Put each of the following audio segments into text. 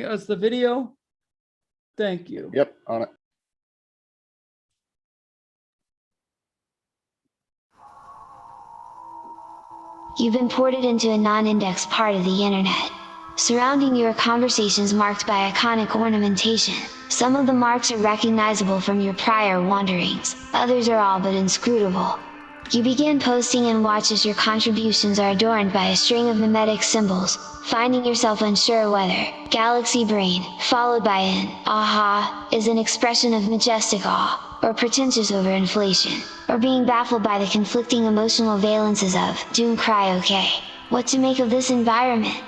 us the video? Thank you. Yep, on it. You've been ported into a non-indexed part of the internet. Surrounding you are conversations marked by iconic ornamentation. Some of the marks are recognizable from your prior wanderings, others are all but inscrutable. You begin posting and watch as your contributions are adorned by a string of mimetic symbols, finding yourself unsure whether Galaxy Brain, followed by an aha, is an expression of majestic awe, or pretentious overinflation, or being baffled by the conflicting emotional valences of Doom Cry OK. What to make of this environment?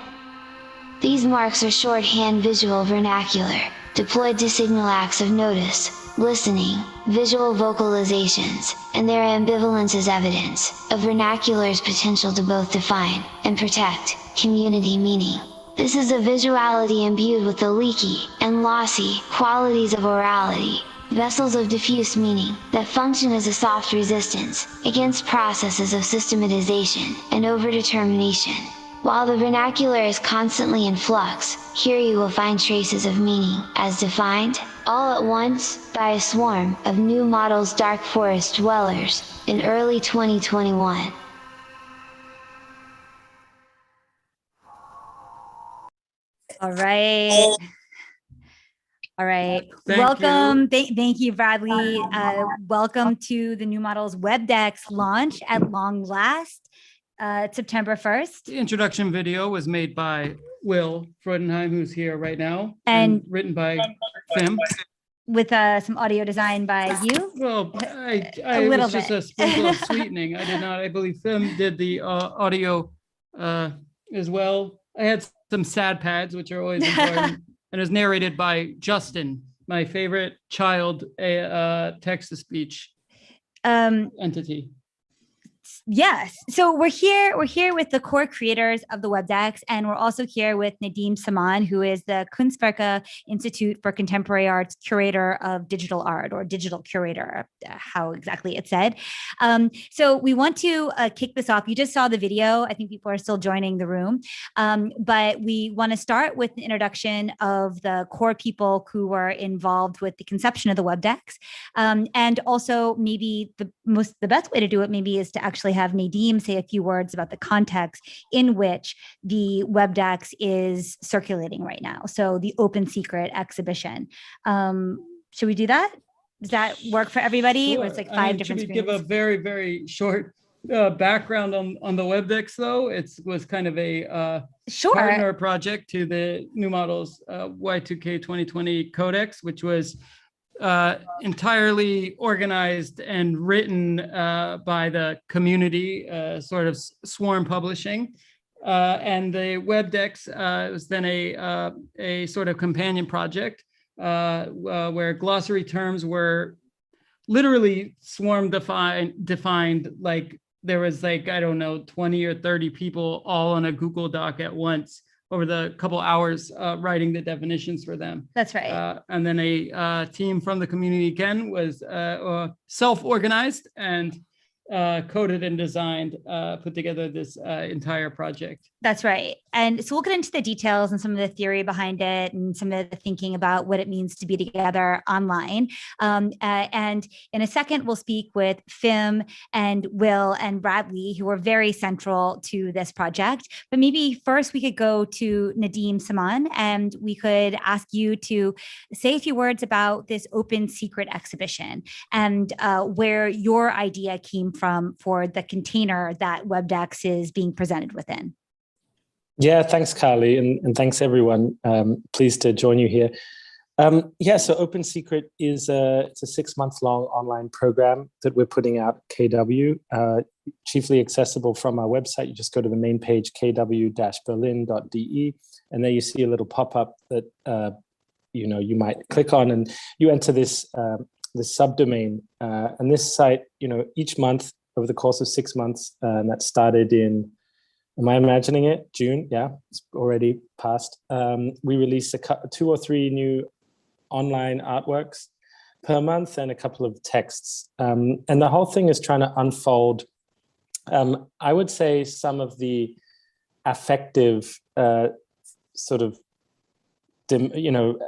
These marks are shorthand visual vernacular, deployed to signal acts of notice, listening, visual vocalizations, and their ambivalence is evidence of vernacular's potential to both define and protect community meaning. This is a visuality imbued with the leaky and lossy qualities of orality, vessels of diffuse meaning that function as a soft resistance against processes of systematization and overdetermination. While the vernacular is constantly in flux, here you will find traces of meaning as defined, all at once, by a swarm of new models dark forest dwellers in early 2021. All right. All right. Welcome. Thank you, Bradley. Welcome to the New Models Webdex launch at long last, September 1st. The introduction video was made by Will Freudenheim, who's here right now, and written by Fim. With some audio design by you? Well, I was just a sprinkle of sweetening. I did not. I believe Fim did the audio as well. I had some sad pads, which are always important. And it was narrated by Justin, my favorite child text-to-speech entity. Yes. So we're here with the core creators of the Webdex, and we're also here with Nadim Samman, who is the Kunstwerke Institute for Contemporary Arts curator of digital art, or digital curator, how exactly it's said. So we want to kick this off. You just saw the video. I think people are still joining the room. But we want to start with the introduction of the core people who were involved with the conception of the Webdex. And also maybe the best way to do it maybe is to actually have Nadim say a few words about the context in which the Webdex is circulating right now. So the Open Secret exhibition. Should we do that? Does that work for everybody? Sure. Or it's like five different should we screens? give a very, very short background on the Webdex, though? It was kind of a partner project to the New Models Y2K 2020 Codex, which was entirely organized and written by the community, sort of swarm publishing. And the Webdex was then a sort of companion project where glossary terms were literally swarm defined, like there was like, I don't know, 20 or 30 people all on a Google Doc at once over the couple hours writing the definitions for them. That's right. And then a team from the community again was self-organized and coded and designed, put together this entire project. That's right. And so we'll get into the details and some of the theory behind it and some of the thinking about what it means to be together online. And in a second, we'll speak with Fim and Will and Bradley, who are very central to this project. But maybe first we could go to Nadim Samman, and we could ask you to say a few words about this Open Secret exhibition and where your idea came from for the container that Webdex is being presented within. Yeah, thanks, Carly, and thanks, everyone. Pleased to join you here. So Open Secret is it's a 6-month-long online program that we're putting out at KW, chiefly accessible from our website. You just go to the main page, kw-berlin.de, and there you see a little pop-up that you might click on, and you enter this subdomain. And this site, each month over the course of 6 months, and that started in, am I imagining it? June? Yeah, it's already passed. We release 2 or 3 new online artworks per month and a couple of texts. And the whole thing is trying to unfold, I would say, some of the affective sort of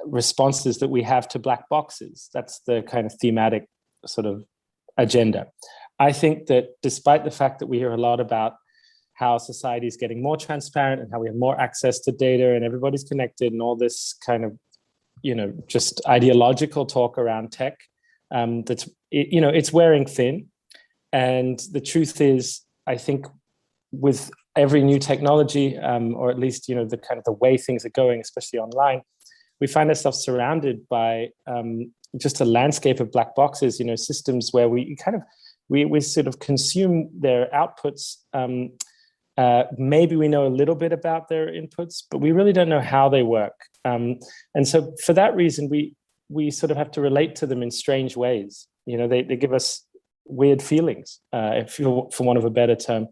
responses that we have to black boxes. That's the kind of thematic sort of agenda. I think that despite the fact that we hear a lot about how society is getting more transparent and how we have more access to data and everybody's connected and all this kind of, just ideological talk around tech, it's wearing thin. And the truth is, I think with every new technology, or at least, the kind of the way things are going, especially online, we find ourselves surrounded by just a landscape of black boxes, systems where we sort of consume their outputs. Maybe we know a little bit about their inputs, but we really don't know how they work. And so for that reason, we sort of have to relate to them in strange ways. They give us weird feelings, for want of a better term.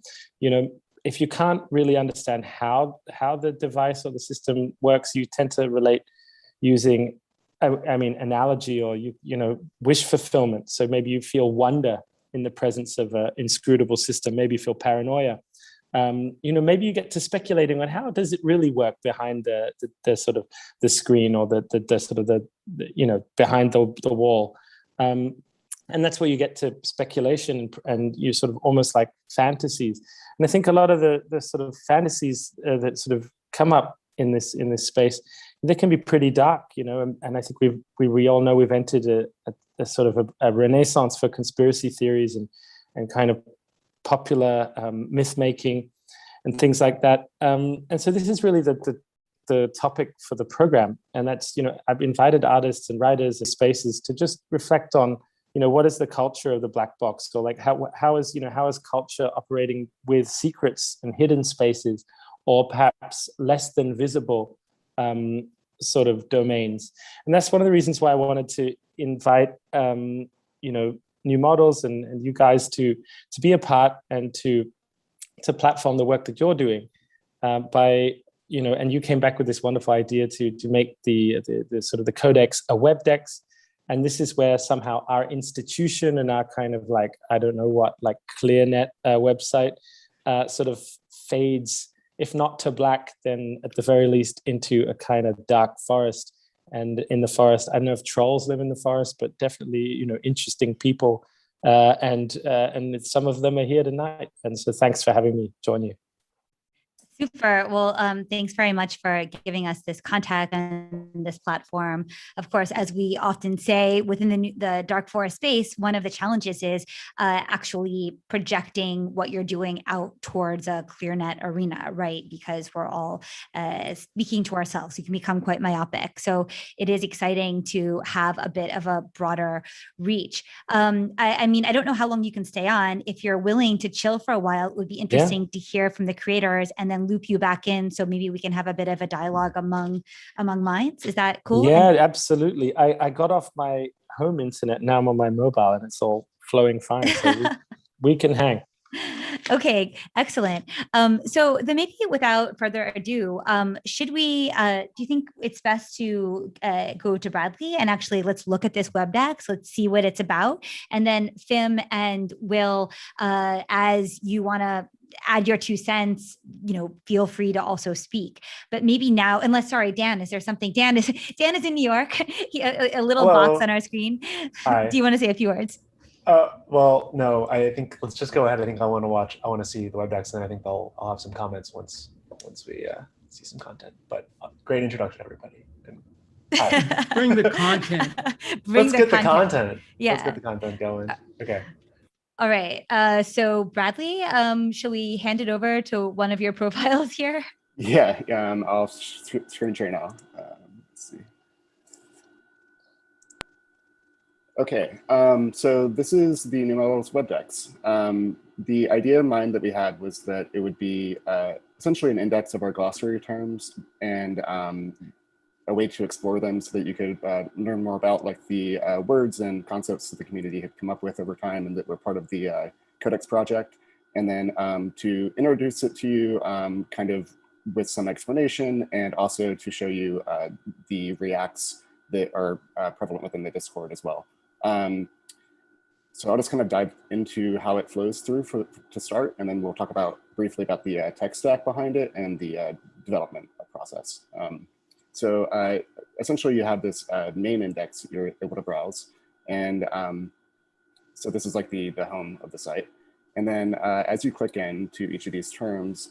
If you can't really understand how the device or the system works, you tend to relate using, analogy or wish fulfillment. So maybe you feel wonder in the presence of an inscrutable system. Maybe you feel paranoia. Maybe you get to speculating on how does it really work behind the sort of the screen or the sort of the behind the wall. And that's where you get to speculation and you sort of almost like fantasies. And I think a lot of the sort of fantasies that sort of come up in this space, they can be pretty dark, and I think we all know we've entered a sort of a renaissance for conspiracy theories and kind of popular myth making and things like that. And so this is really the topic for the program. And that's, I've invited artists and writers and spaces to just reflect on, what is the culture of the black box? So like how is culture operating with secrets and hidden spaces, or perhaps less than visible sort of domains? And that's one of the reasons why I wanted to invite, new models and you guys to be a part and to platform the work that you're doing by, and you came back with this wonderful idea to make the sort of the codex a Webdex. And this is where somehow our institution and our kind of like, I don't know what, like ClearNet website sort of fades, if not to black, then at the very least into a kind of dark forest. And in the forest, I don't know if trolls live in the forest, but definitely, interesting people. And some of them are here tonight. And so thanks for having me join you. Super. Well, thanks very much for giving us this contact and this platform. Of course, as we often say within the dark forest space, one of the challenges is actually projecting what you're doing out towards a ClearNet arena, right? Because we're all speaking to ourselves. You can become quite myopic. So it is exciting to have a bit of a broader reach. I don't know how long you can stay on. If you're willing to chill for a while, it would be interesting to hear from the creators and then loop you back in, so maybe we can have a bit of a dialogue among minds. Is that cool? Yeah, absolutely. I got off my home internet, now I'm on my mobile and it's all flowing fine, so we can hang. Okay, excellent. So then maybe without further ado, should we, do you think it's best to go to Bradley and actually let's look at this Webdex, let's see what it's about. And then Fim and Will, as you want to add your 2 cents, feel free to also speak. But maybe now, sorry, Dan, is there something? Dan is in New York, a little box on our screen. Hi. Do you want to say a few words? Well, no, I think let's just go ahead. I think I want to see the Webdex, and I think I'll have some comments once we see some content. But great introduction, everybody. And bring the content. Let's get the content. Yeah. Let's get the content going. Okay. All right. So Bradley, shall we hand it over to one of your profiles here? Yeah. I'll screen share now. Let's see. Okay. So this is the New Models Webdex. The idea in mind that we had was that it would be essentially an index of our glossary terms and a way to explore them so that you could learn more about like the words and concepts that the community had come up with over time and that were part of the Codex project. And then to introduce it to you kind of with some explanation and also to show you the reacts that are prevalent within the Discord as well. So I'll just kind of dive into how it flows through to start, and then we'll talk briefly about the tech stack behind it and the development process. So essentially you have this main index that you're able to browse. And so this is like the home of the site. And then as you click into each of these terms,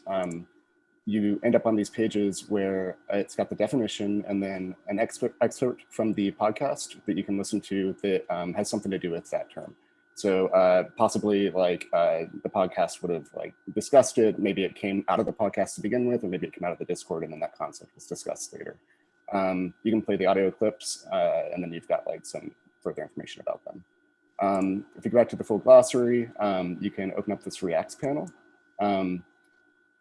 you end up on these pages where it's got the definition and then an excerpt from the podcast that you can listen to that has something to do with that term. So possibly like the podcast would have like discussed it. Maybe it came out of the podcast to begin with, or maybe it came out of the Discord and then that concept was discussed later. You can play the audio clips and then you've got like some further information about them. If you go back to the full glossary, you can open up this Reacts panel.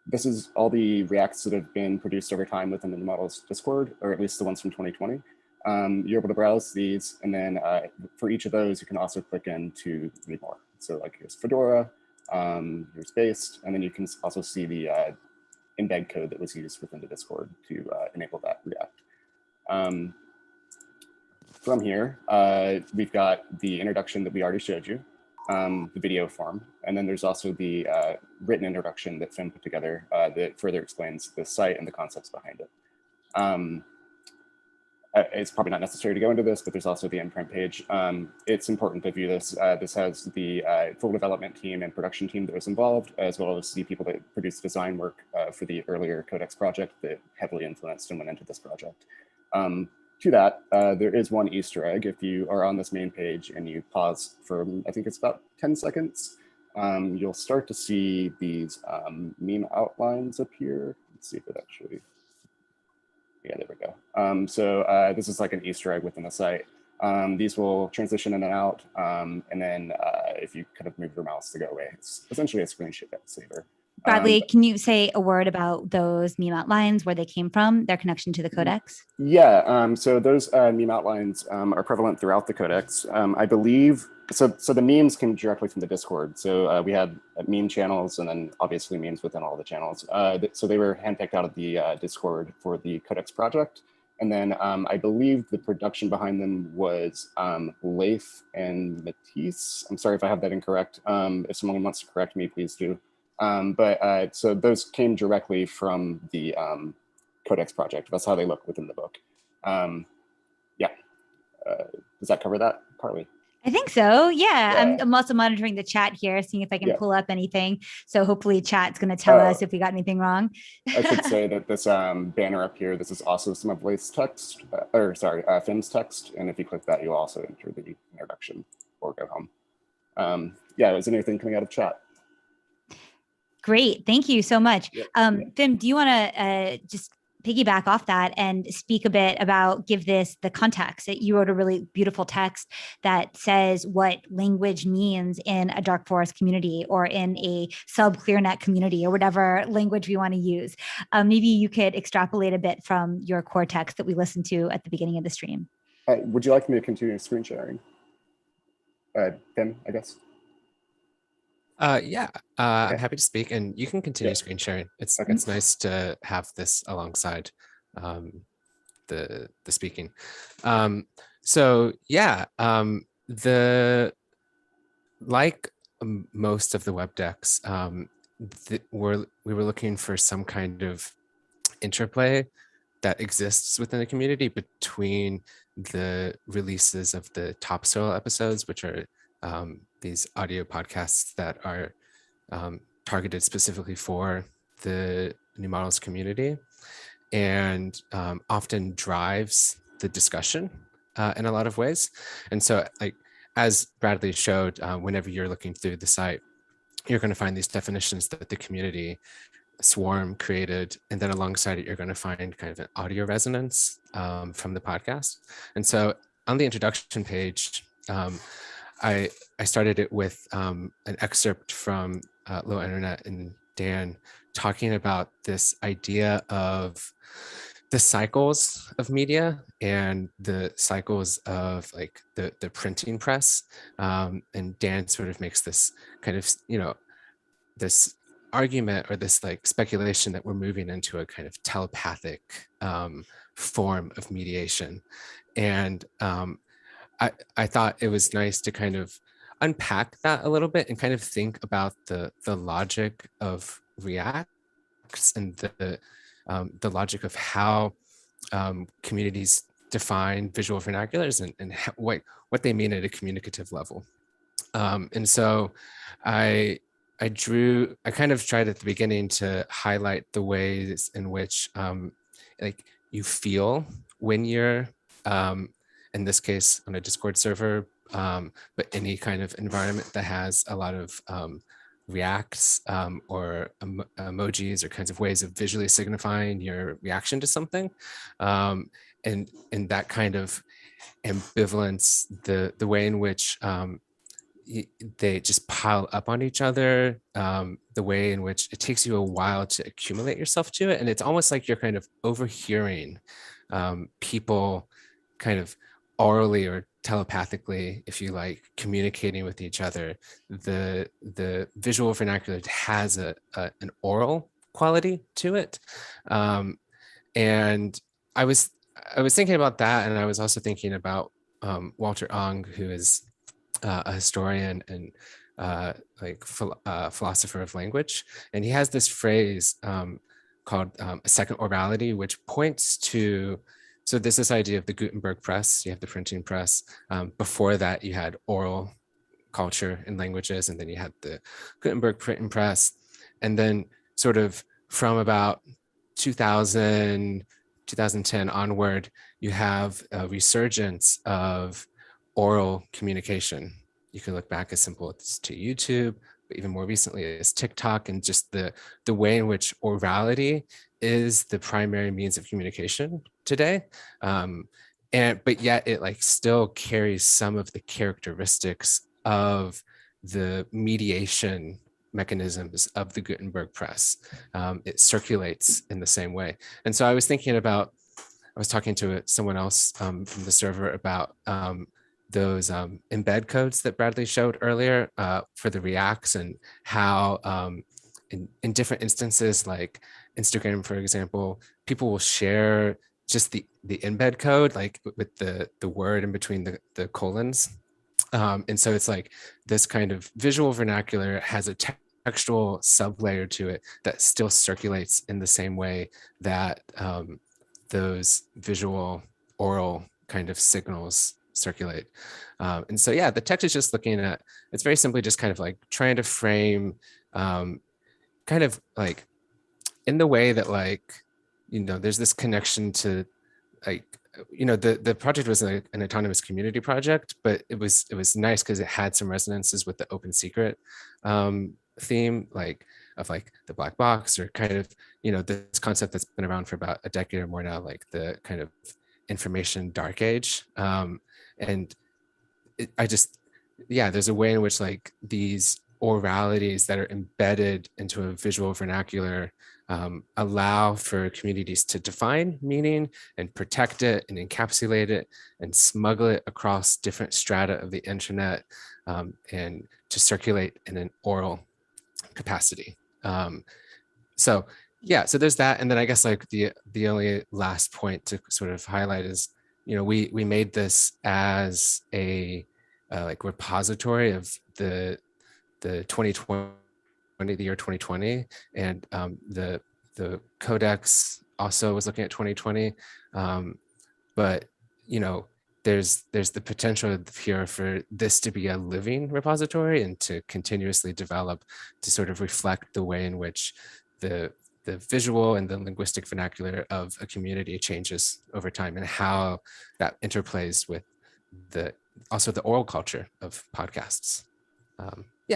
This is all the Reacts that have been produced over time within the New Models Discord, or at least the ones from 2020. You're able to browse these, and then for each of those, you can also click in to read more. So like here's Fedora, here's Based, and then you can also see the embed code that was used within the Discord to enable that React. From here, we've got the introduction that we already showed you, the video form, and then there's also the written introduction that Finn put together that further explains the site and the concepts behind it. It's probably not necessary to go into this, but there's also the imprint page. It's important to view this. This has the full development team and production team that was involved, as well as the people that produced design work for the earlier Codex project that heavily influenced and went into this project. To that, there is one Easter egg. If you are on this main page and you pause for, I think it's about 10 seconds, you'll start to see these meme outlines appear. Let's see if it actually, yeah, there we go. So this is like an Easter egg within the site. These will transition in and out. And then if you kind of move your mouse to go away, it's essentially a screen saver. Bradley, can you say a word about those meme outlines, where they came from, their connection to the Codex? Yeah, so those meme outlines are prevalent throughout the Codex. I believe, so the memes came directly from the Discord. So we had meme channels and then obviously memes within all the channels. So they were handpicked out of the Discord for the Codex project. And then I believe the production behind them was Leïth and Matīss. I'm sorry if I have that incorrect. If someone wants to correct me, please do. So those came directly from the Codex project. That's how they look within the book. Yeah, does that cover that partly? I think so. Yeah. I'm also monitoring the chat here, seeing if I can pull up anything. So hopefully chat's going to tell us if we got anything wrong. I should say that this banner up here, this is also some of Leïth's text, Finn's text. And if you click that, you'll also enter the introduction or go home. Yeah, is anything coming out of chat? Great. Thank you so much. Finn, do you want to just piggyback off that and speak a bit about, give this the context? You wrote a really beautiful text that says what language means in a dark forest community or in a sub ClearNet community or whatever language we want to use. Maybe you could extrapolate a bit from your core text that we listened to at the beginning of the stream. Would you like me to continue screen sharing? Finn, I guess. Yeah, I'm happy to speak, and you can continue screen sharing. It's nice to have this alongside the speaking. So yeah, like most of the web decks, we were looking for some kind of interplay that exists within the community between the releases of the topsoil episodes, which are these audio podcasts that are targeted specifically for the New Models community, and often drives the discussion in a lot of ways. And so, like, as Bradley showed, whenever you're looking through the site, you're going to find these definitions that the community Swarm created, and then alongside it, you're going to find kind of an audio resonance from the podcast. And so on the introduction page, I started it with an excerpt from Low Internet and Dan talking about this idea of the cycles of media and the cycles of like the printing press. And Dan sort of makes this kind of, this argument or this like speculation that we're moving into a kind of telepathic form of mediation. And I thought it was nice to kind of unpack that a little bit and kind of think about the logic of Reacts and the logic of how communities define visual vernaculars and what they mean at a communicative level. And so I kind of tried at the beginning to highlight the ways in which like you feel when you're, in this case, on a Discord server, but any kind of environment that has a lot of reacts or emojis or kinds of ways of visually signifying your reaction to something. And that kind of ambivalence, the way in which they just pile up on each other, the way in which it takes you a while to accumulate yourself to it. And it's almost like you're kind of overhearing people kind of orally or telepathically, if you like, communicating with each other. The visual vernacular has an oral quality to it. And I was thinking about that, and I was also thinking about Walter Ong, who is a historian and philosopher of language, and he has this phrase called a second orality, which points to, so there's this idea of the Gutenberg press. You have the printing press. Before that, you had oral culture in languages, and then you had the Gutenberg printing press, and then sort of from about 2000, 2010 onward, you have a resurgence of oral communication. You can look back as simple as to YouTube, but even more recently is TikTok, and just the way in which orality is the primary means of communication today. But yet it like still carries some of the characteristics of the mediation mechanisms of the Gutenberg press. It circulates in the same way. And so I was thinking about, I was talking to someone else from the server about those embed codes that Bradley showed earlier for the reacts, and how in different instances, like Instagram, for example, people will share just the embed code, like with the word in between the colons. And so it's like this kind of visual vernacular has a textual sublayer to it that still circulates in the same way that those visual oral kind of signals circulate. And so, yeah, the text is just looking at, it's very simply just kind of like trying to frame kind of like in the way that, like, you know, there's this connection to, like, you know, the project was an autonomous community project, but it was nice because it had some resonances with the open secret theme, like of like the black box, or kind of, you know, this concept that's been around for about a decade or more now, like the kind of information dark age. And there's a way in which like these oralities that are embedded into a visual vernacular allow for communities to define meaning and protect it and encapsulate it and smuggle it across different strata of the internet, and to circulate in an oral capacity. So there's that. And then I guess like the only last point to sort of highlight is, you know, we made this as a like repository of the 2020, the year 2020, and the codex also was looking at 2020, but you know, there's the potential here for this to be a living repository and to continuously develop to sort of reflect the way in which the visual and the linguistic vernacular of a community changes over time, and how that interplays with also the oral culture of podcasts.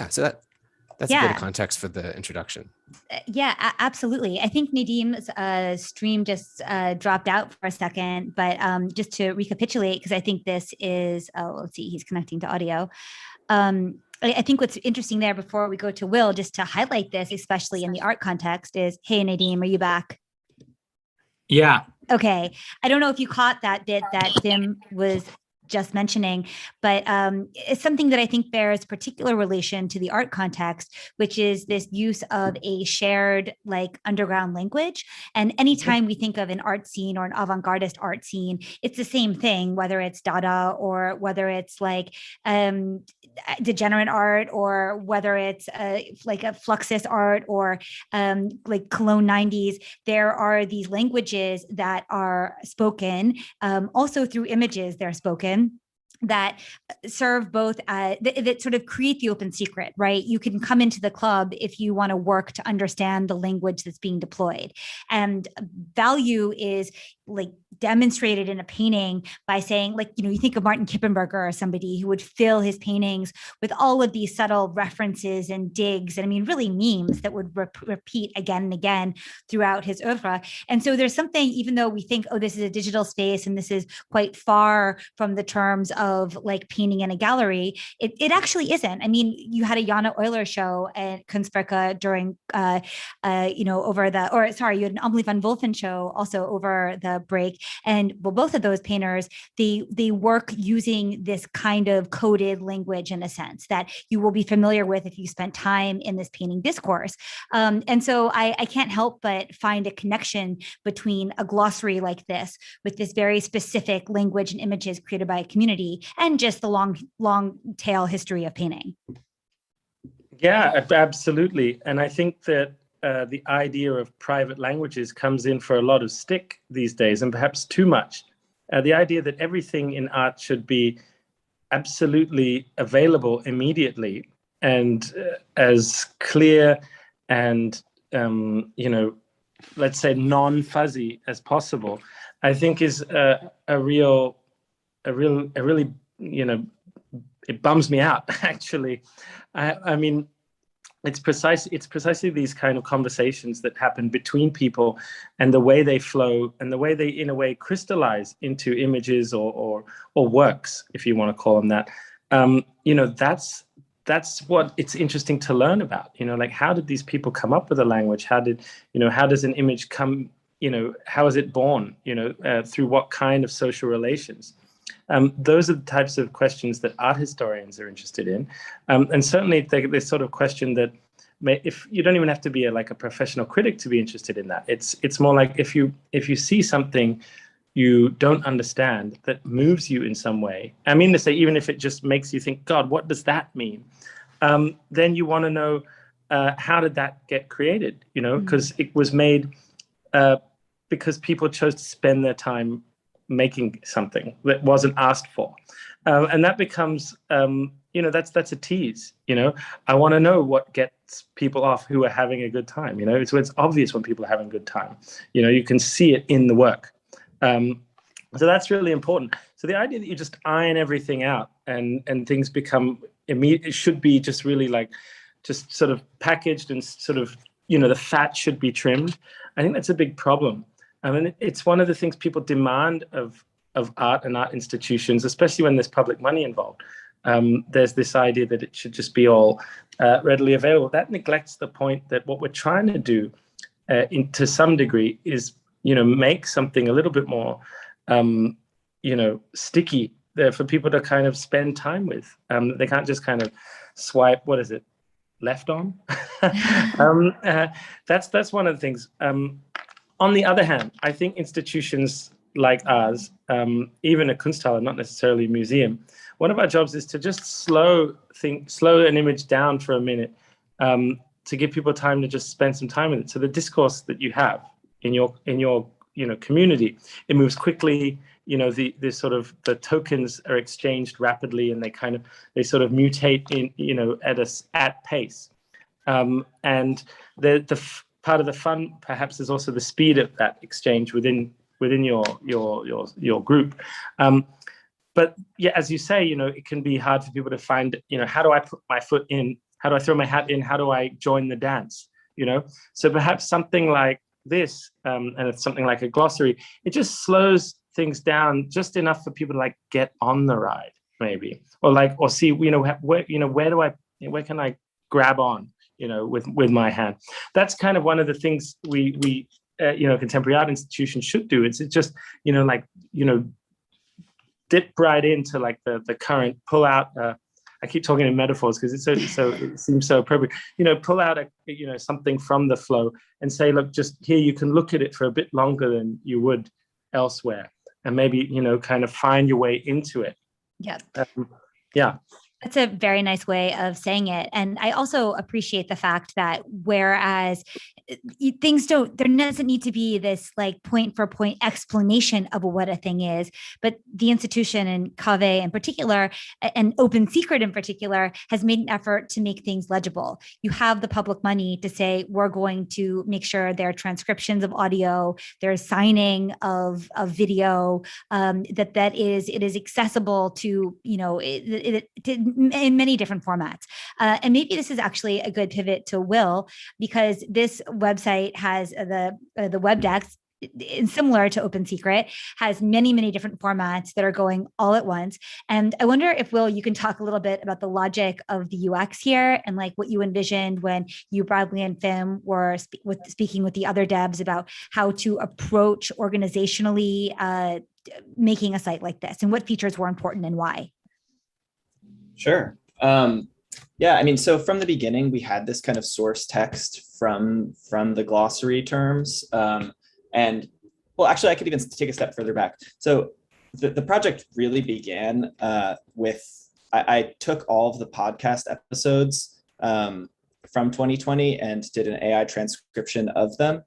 So that's a bit of context for the introduction. Absolutely. I think Nadim's stream just dropped out for a second, but just to recapitulate, because I think this is, let's see, he's connecting to audio. I think what's interesting there, before we go to Will, just to highlight this, especially in the art context, is, hey, Nadim, are you back? Yeah. Okay. I don't know if you caught that bit that Tim was just mentioning, but it's something that I think bears particular relation to the art context, which is this use of a shared like underground language. And anytime we think of an art scene or an avant-gardist art scene, it's the same thing, whether it's Dada or whether it's like degenerate art, or whether it's like a fluxus art, or like Cologne 90s, there are these languages that are spoken, also through images they're spoken, that serve both that sort of create the open secret, right? You can come into the club if you want to work to understand the language that's being deployed. And value is like demonstrated in a painting by saying, like, you know, you think of Martin Kippenberger or somebody who would fill his paintings with all of these subtle references and digs, and I mean, really memes that would repeat again and again throughout his oeuvre. And so there's something, even though we think, oh, this is a digital space and this is quite far from the terms of like painting in a gallery, it actually isn't. I mean, you had a Jana Euler show at Kunstwerke during, you know, over the, or sorry, you had an Amelie van Wolfen show also over the break. And well, both of those painters, they work using this kind of coded language, in a sense that you will be familiar with if you spent time in this painting discourse. And so I can't help but find a connection between a glossary like this, with this very specific language and images created by a community, and just the long tail history of painting. Yeah, absolutely. And I think that the idea of private languages comes in for a lot of stick these days, and perhaps too much. The idea that everything in art should be absolutely available immediately and as clear and, you know, let's say non-fuzzy as possible, I think is a really, you know, it bums me out, actually. I mean, it's precisely these kind of conversations that happen between people, and the way they flow, and the way they, in a way, crystallize into images or works, if you want to call them that. You know, that's what it's interesting to learn about. You know, like, how did these people come up with a language? How does an image come? You know, how is it born? You know, through what kind of social relations? Those are the types of questions that art historians are interested in, and certainly they sort of question that. If you don't even have to be a professional critic to be interested in that, it's more like if you see something you don't understand that moves you in some way. I mean to say, even if it just makes you think, God, what does that mean? Then you want to know how did that get created? You know, because it was made because people chose to spend their time making something that wasn't asked for, and that becomes you know, that's a tease. You know, I want to know what gets people off who are having a good time. You know, it's obvious when people are having a good time. You know, you can see it in the work. So that's really important. So the idea that you just iron everything out and things become immediate, it should be just really like just sort of packaged and sort of, you know, the fat should be trimmed. I think that's a big problem. I mean, it's one of the things people demand of art and art institutions, especially when there's public money involved. There's this idea that it should just be all readily available. That neglects the point that what we're trying to do to some degree is, you know, make something a little bit more, you know, sticky for people to kind of spend time with. They can't just kind of swipe, what is it, left on? That's one of the things. On the other hand, I think institutions like ours, even a Kunsthalle, not necessarily a museum, one of our jobs is to just slow an image down for a minute, to give people time to just spend some time with it. So the discourse that you have in your you know, community, it moves quickly. You know, the tokens are exchanged rapidly, and they sort of mutate in, you know, at pace. And the part of the fun perhaps is also the speed of that exchange within your group. But yeah, as you say, you know, it can be hard for people to find, you know, how do I put my foot in? How do I throw my hat in? How do I join the dance? You know, so perhaps something like this, and it's something like a glossary, it just slows things down just enough for people to like get on the ride, maybe, or see, you know, where can I grab on, you know, with my hand. That's kind of one of the things we you know, contemporary art institutions should do. It's just, you know, like, you know, dip right into like the current, pull out. I keep talking in metaphors because it seems so appropriate. You know, pull out something from the flow and say, look, just here you can look at it for a bit longer than you would elsewhere, and maybe, you know, kind of find your way into it. Yeah. Yeah. That's a very nice way of saying it. And I also appreciate the fact that whereas things don't, there doesn't need to be this like point for point explanation of what a thing is, but the institution and Cave in particular, and Open Secret in particular, has made an effort to make things legible. You have the public money to say, we're going to make sure there are transcriptions of audio, there's signing of video, it is accessible to, in many different formats. And maybe this is actually a good pivot to Will, because this website has the Webdex, similar to Open Secret, has many, many different formats that are going all at once. And I wonder if, Will, you can talk a little bit about the logic of the UX here and like what you envisioned when you, Bradley, and Fim were speaking with the other devs about how to approach organizationally making a site like this, and what features were important and why. Sure. Yeah, I mean, so from the beginning, we had this kind of source text from the glossary terms. And well, actually, I could even take a step further back. So the project really began with, I took all of the podcast episodes from 2020 and did an AI transcription of them.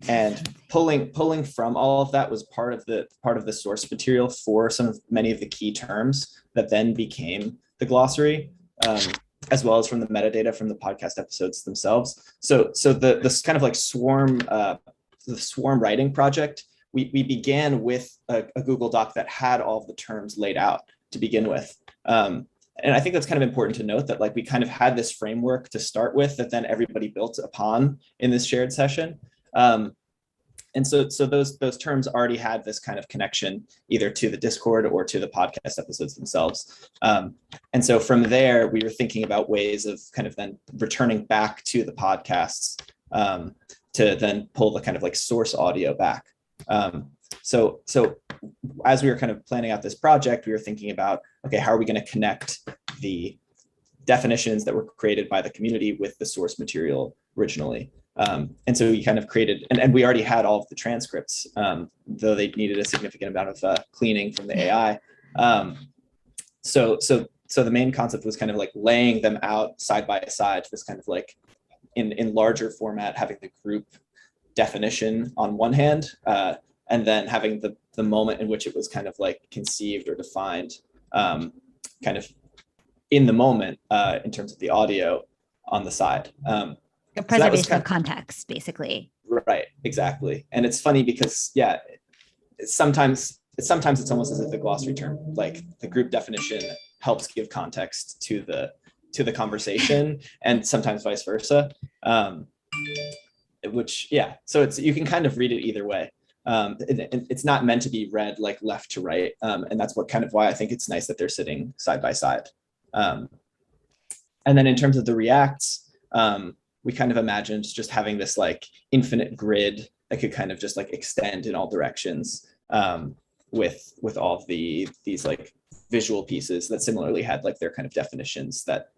And pulling from all of that was part of the source material for many of the key terms that then became the glossary, as well as from the metadata from the podcast episodes themselves. So this kind of like the swarm writing project, we began with a Google Doc that had all of the terms laid out to begin with. And I think that's kind of important to note that like we kind of had this framework to start with that then everybody built upon in this shared session. And so those terms already had this kind of connection either to the Discord or to the podcast episodes themselves. And so from there, we were thinking about ways of kind of then returning back to the podcasts to then pull the kind of like source audio back. So as we were kind of planning out this project, we were thinking about, okay, how are we going to connect the definitions that were created by the community with the source material originally? And so we kind of created, and we already had all of the transcripts, though they needed a significant amount of cleaning from the AI. So the main concept was kind of like laying them out side by side, this kind of like in larger format, having the group definition on one hand, and then having the moment in which it was kind of like conceived or defined, kind of in the moment in terms of the audio on the side. A preservation of context, basically. Right, exactly. And it's funny because, yeah, sometimes it's almost as if the glossary term, like the group definition, helps give context to the conversation, and sometimes vice versa. Which, yeah, so you can kind of read it either way. It's not meant to be read like left to right, and that's why I think it's nice that they're sitting side by side. And then in terms of the reacts, we kind of imagined just having this like infinite grid that could kind of just like extend in all directions, with all of these like visual pieces that similarly had like their kind of definitions that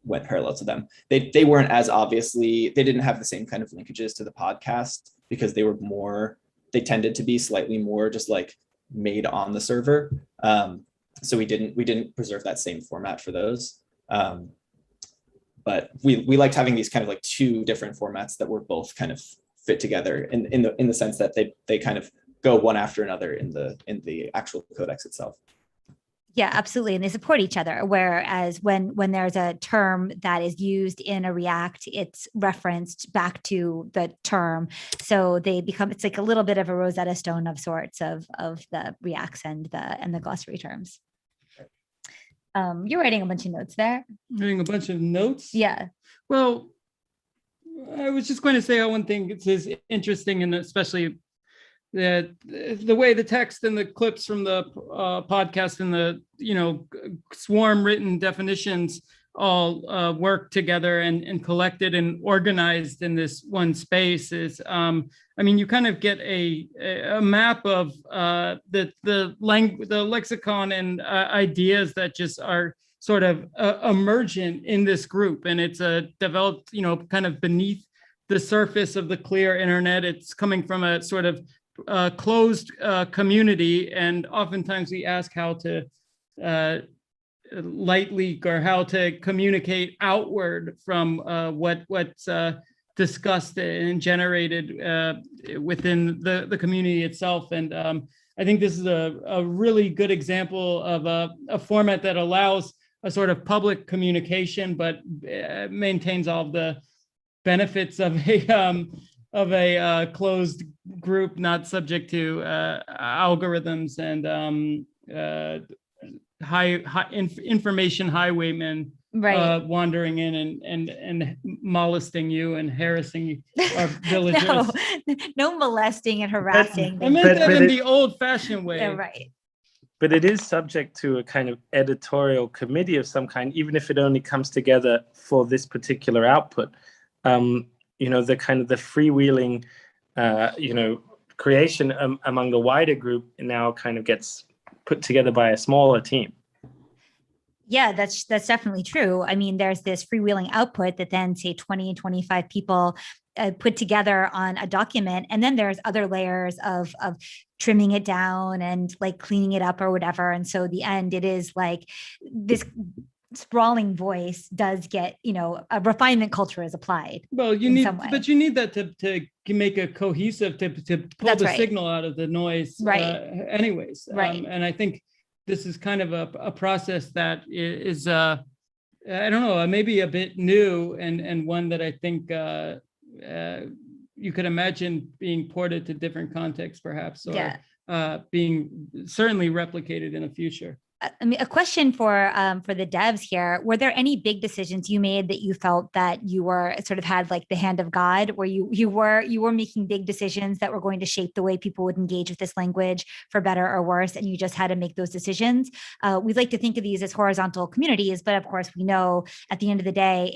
went parallel to them. They weren't as obviously, they didn't have the same kind of linkages to the podcast because they tended to be slightly more just like made on the server. So we didn't preserve that same format for those. But we liked having these kind of like two different formats that were both kind of fit together in the sense that they kind of go one after another in the actual codex itself. Yeah, absolutely. And they support each other. Whereas when there's a term that is used in a React, it's referenced back to the term. So it's like a little bit of a Rosetta Stone of sorts of the Reacts and the glossary terms. You're writing a bunch of notes there. Writing a bunch of notes? Yeah. Well, I was just going to say one thing is interesting, and especially the way the text and the clips from the podcast and the swarm written definitions all work together and collected and organized in this one space is, you kind of get a map of the lexicon and ideas that just are sort of emergent in this group, and it's developed, kind of beneath the surface of the clear internet. It's coming from a sort of closed community, and oftentimes we ask how to light leak or how to communicate outward from what's discussed and generated within the community itself. And I think this is a really good example of a format that allows a sort of public communication, but maintains all of the benefits of a closed group, not subject to algorithms and information highwaymen wandering in and molesting you and harassing our villagers. No molesting and harassing. I meant that in the old-fashioned way. Yeah, right. But it is subject to a kind of editorial committee of some kind, even if it only comes together for this particular output. The kind of the freewheeling, creation among the wider group now kind of gets put together by a smaller team. Yeah, that's definitely true. I mean, there's this freewheeling output that then say 20 and 25 people put together on a document. And then there's other layers of trimming it down and like cleaning it up or whatever. And so the end, it is like this sprawling voice does get, a refinement culture is applied. Well, you need that to make a cohesive, to pull the signal out of the noise anyways. Right. And I think this is kind of a process that is, I don't know, maybe a bit new and one that I think you could imagine being ported to different contexts perhaps, or being certainly replicated in the future. I mean, a question for the devs here. Were there any big decisions you made that you felt that you were sort of had like the hand of God, where you were making big decisions that were going to shape the way people would engage with this language for better or worse, and you just had to make those decisions? We like to think of these as horizontal communities, but of course we know at the end of the day,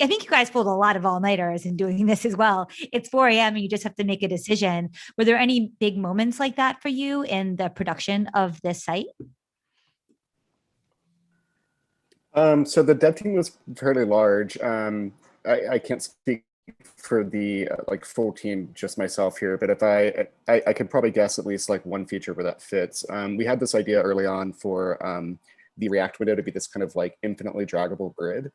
I think you guys pulled a lot of all-nighters in doing this as well. It's 4 a.m. and you just have to make a decision. Were there any big moments like that for you in the production of this site? So the dev team was fairly large. I can't speak for the full team, just myself here, but if I could probably guess at least like one feature where that fits. We had this idea early on for the React window to be this kind of like infinitely draggable grid.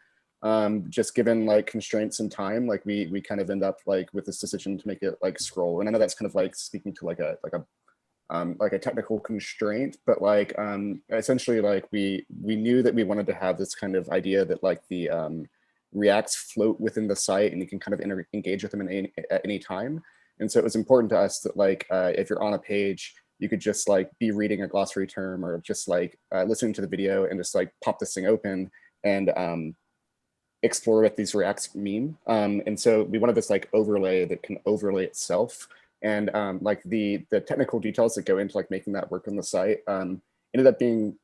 Just given like constraints and time, like we kind of end up like with this decision to make it like scroll. And I know that's kind of like speaking to like a technical constraint, but like essentially like we knew that we wanted to have this kind of idea that like the Reacts float within the site and you can kind of engage with them at any time. And so it was important to us that like if you're on a page, you could just like be reading a glossary term or just like listening to the video and just like pop this thing open and explore what these Reacts mean. And so we wanted this like overlay that can overlay itself. And like the technical details that go into like making that work on the site ended up being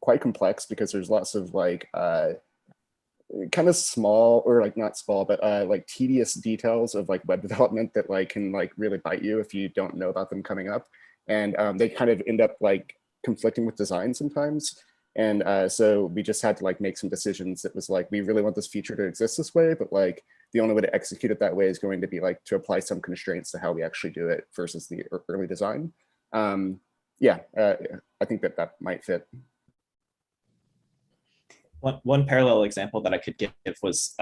quite complex because there's lots of like kind of small, or like not small, but like tedious details of like web development that like can like really bite you if you don't know about them coming up. And they kind of end up like conflicting with design sometimes. And so we just had to like make some decisions that was like, we really want this feature to exist this way, but like the only way to execute it that way is going to be like to apply some constraints to how we actually do it versus the early design. I think that might fit. One parallel example that I could give was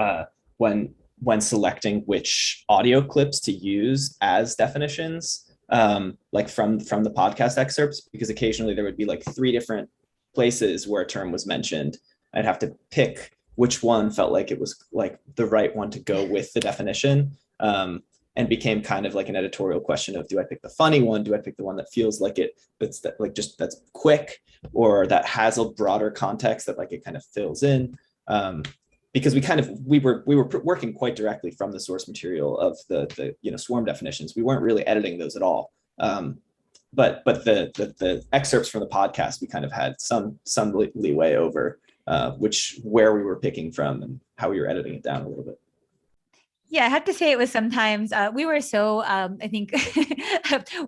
when selecting which audio clips to use as definitions, like from the podcast excerpts, because occasionally there would be like 3 different places where a term was mentioned. I'd have to pick which one felt like it was like the right one to go with the definition, and became kind of like an editorial question of, do I pick the funny one? Do I pick the one that feels like that's quick, or that has a broader context that like it kind of fills in? Because we were working quite directly from the source material of the swarm definitions. We weren't really editing those at all. But the excerpts from the podcast, we kind of had some leeway over where we were picking from and how we were editing it down a little bit. Yeah, I have to say it was sometimes we were so I think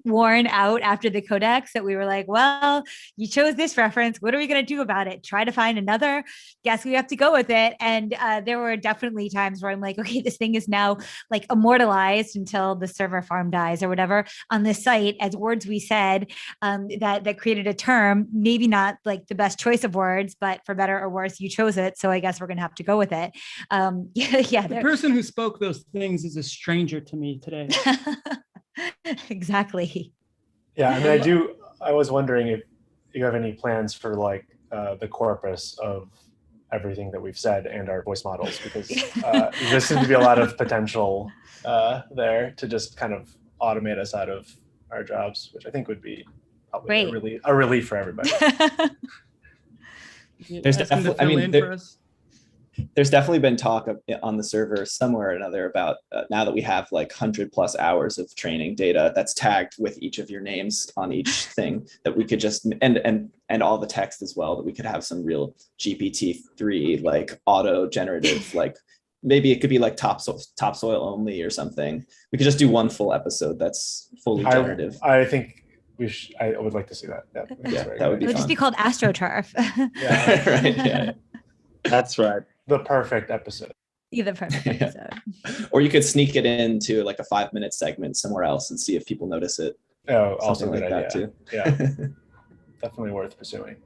worn out after the codex that we were like, well, you chose this reference. What are we going to do about it? Try to find another. Guess we have to go with it. And there were definitely times where I'm like, okay, this thing is now like immortalized until the server farm dies or whatever on this site as words we said that created a term, maybe not like the best choice of words, but for better or worse, you chose it. So I guess we're going to have to go with it. Yeah. The person who spoke those things is a stranger to me today. Exactly. Yeah, I mean, I was wondering if you have any plans for like the corpus of everything that we've said and our voice models, because there seems to be a lot of potential there to just kind of automate us out of our jobs, which I think would be probably a relief for everybody. There's definitely, I mean, there's definitely been talk on the server somewhere or another about now that we have like 100+ hours of training data that's tagged with each of your names on each thing, that we could just and all the text as well, that we could have some real GPT-3 like auto generative, like maybe it could be like topsoil only or something. We could just do one full episode that's fully generative. I think I would like to see that. Yeah, that would be fun. It would just be called AstroTurf. Yeah. Right. Yeah. That's right. The perfect episode. Yeah, the perfect episode. Or you could sneak it into like a 5-minute segment somewhere else and see if people notice it. Oh, also Something good like idea. that too. Yeah, definitely worth pursuing.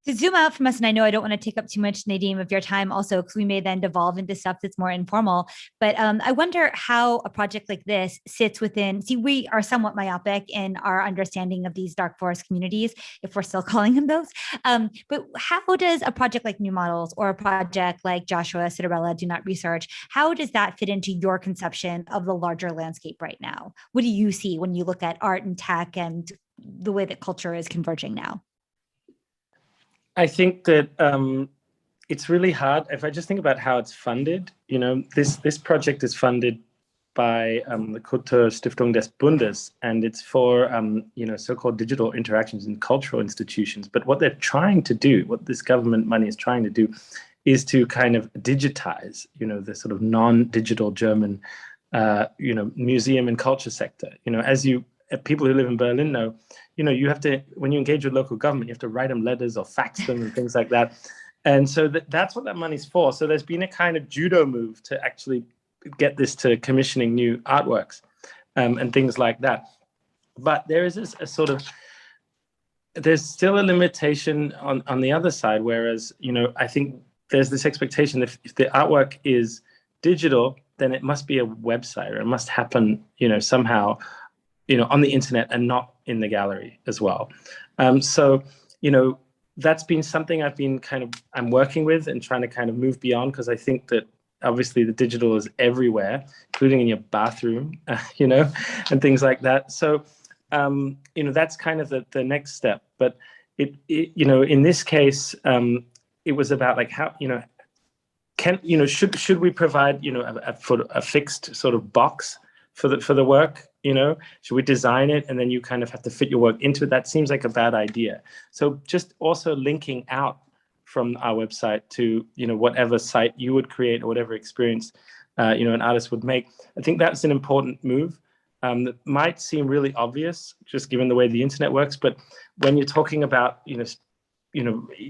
To zoom out from us, and I know I don't want to take up too much, Nadim, of your time also, because we may then devolve into stuff that's more informal. But I wonder how a project like this sits within, see, we are somewhat myopic in our understanding of these dark forest communities, if we're still calling them those. But how does a project like New Models or a project like Joshua, Cinderella, Do Not Research, how does that fit into your conception of the larger landscape right now? What do you see when you look at art and tech and the way that culture is converging now? I think that it's really hard. If I just think about how it's funded, this project is funded by the Kulturstiftung des Bundes, and it's for so-called digital interactions in cultural institutions. But what they're trying to do, what this government money is trying to do, is to kind of digitize, the sort of non-digital German, museum and culture sector. As people who live in Berlin know, you have to, when you engage with local government, you have to write them letters or fax them and things like that. And so that's what that money's for. So there's been a kind of judo move to actually get this to commissioning new artworks and things like that. But there is there's still a limitation on the other side, whereas, I think there's this expectation that if the artwork is digital, then it must be a website, or it must happen, somehow, on the internet and not in the gallery as well. So, that's been something I'm working with and trying to kind of move beyond, because I think that obviously the digital is everywhere, including in your bathroom, and things like that. So, that's kind of the next step. But in this case, it was about like how, should we provide, a fixed sort of box for the work? Should we design it and then you kind of have to fit your work into it? That seems like a bad idea. So just also linking out from our website to, whatever site you would create or whatever experience, an artist would make. I think that's an important move that might seem really obvious, just given the way the internet works. But when you're talking about,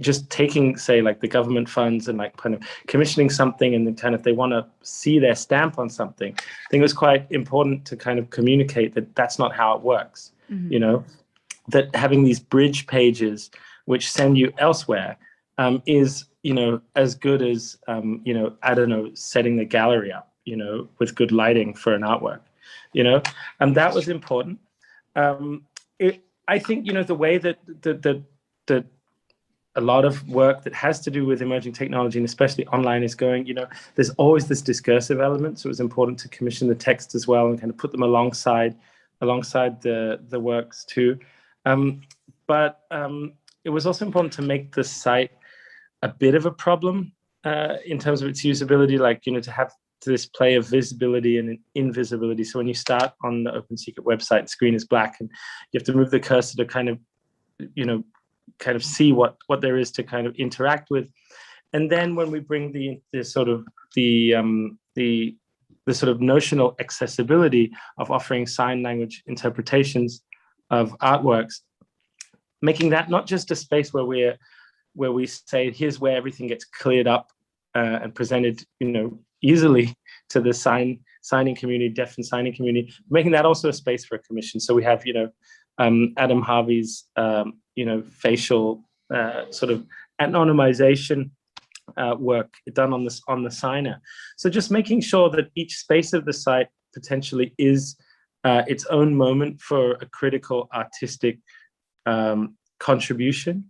just taking, say, like the government funds and like kind of commissioning something, and then kind of they want to see their stamp on something, I think it was quite important to kind of communicate that that's not how it works. Mm-hmm. That having these bridge pages which send you elsewhere is, as good as, setting the gallery up, with good lighting for an artwork, and that was important. I think, the way that a lot of work that has to do with emerging technology, and especially online, is going, there's always this discursive element. So it was important to commission the text as well and kind of put them alongside the works too. But it was also important to make the site a bit of a problem in terms of its usability, like, to have this play of visibility and invisibility. So when you start on the Open Secret website, the screen is black and you have to move the cursor to kind of see what there is to kind of interact with. And then when we bring the the sort of notional accessibility of offering sign language interpretations of artworks, making that not just a space where we say, here's where everything gets cleared up and presented, easily to the signing community, deaf and signing community, making that also a space for a commission. So we have, Adam Harvey's, facial sort of anonymization work done on the signer. So just making sure that each space of the site potentially is its own moment for a critical artistic contribution,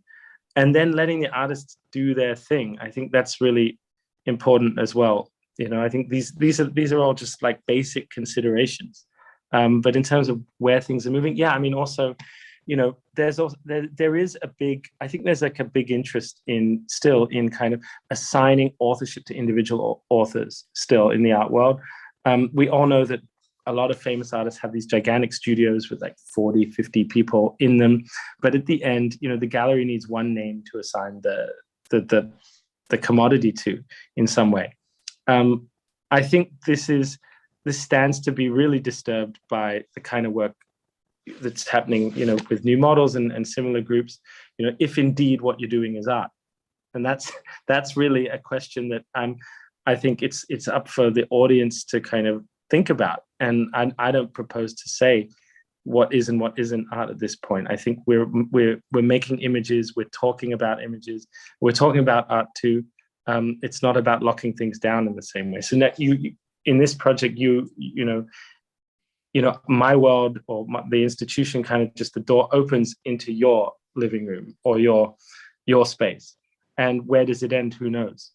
and then letting the artists do their thing. I think that's really important as well. I think these are all just like basic considerations. But in terms of where things are moving, also, there is a big, I think there's like a big interest in kind of assigning authorship to individual authors still in the art world. We all know that a lot of famous artists have these gigantic studios with like 40, 50 people in them. But at the end, the gallery needs one name to assign the commodity to in some way. I think this stands to be really disturbed by the kind of work that's happening, with new models and similar groups, if indeed what you're doing is art. And that's really a question that I think it's up for the audience to kind of think about. And I don't propose to say what is and what isn't art at this point. I think we're making images, we're talking about images, we're talking about art too. It's not about locking things down in the same way. So that you in this project, my world or the institution, kind of just the door opens into your living room or your space, and where does it end? Who knows?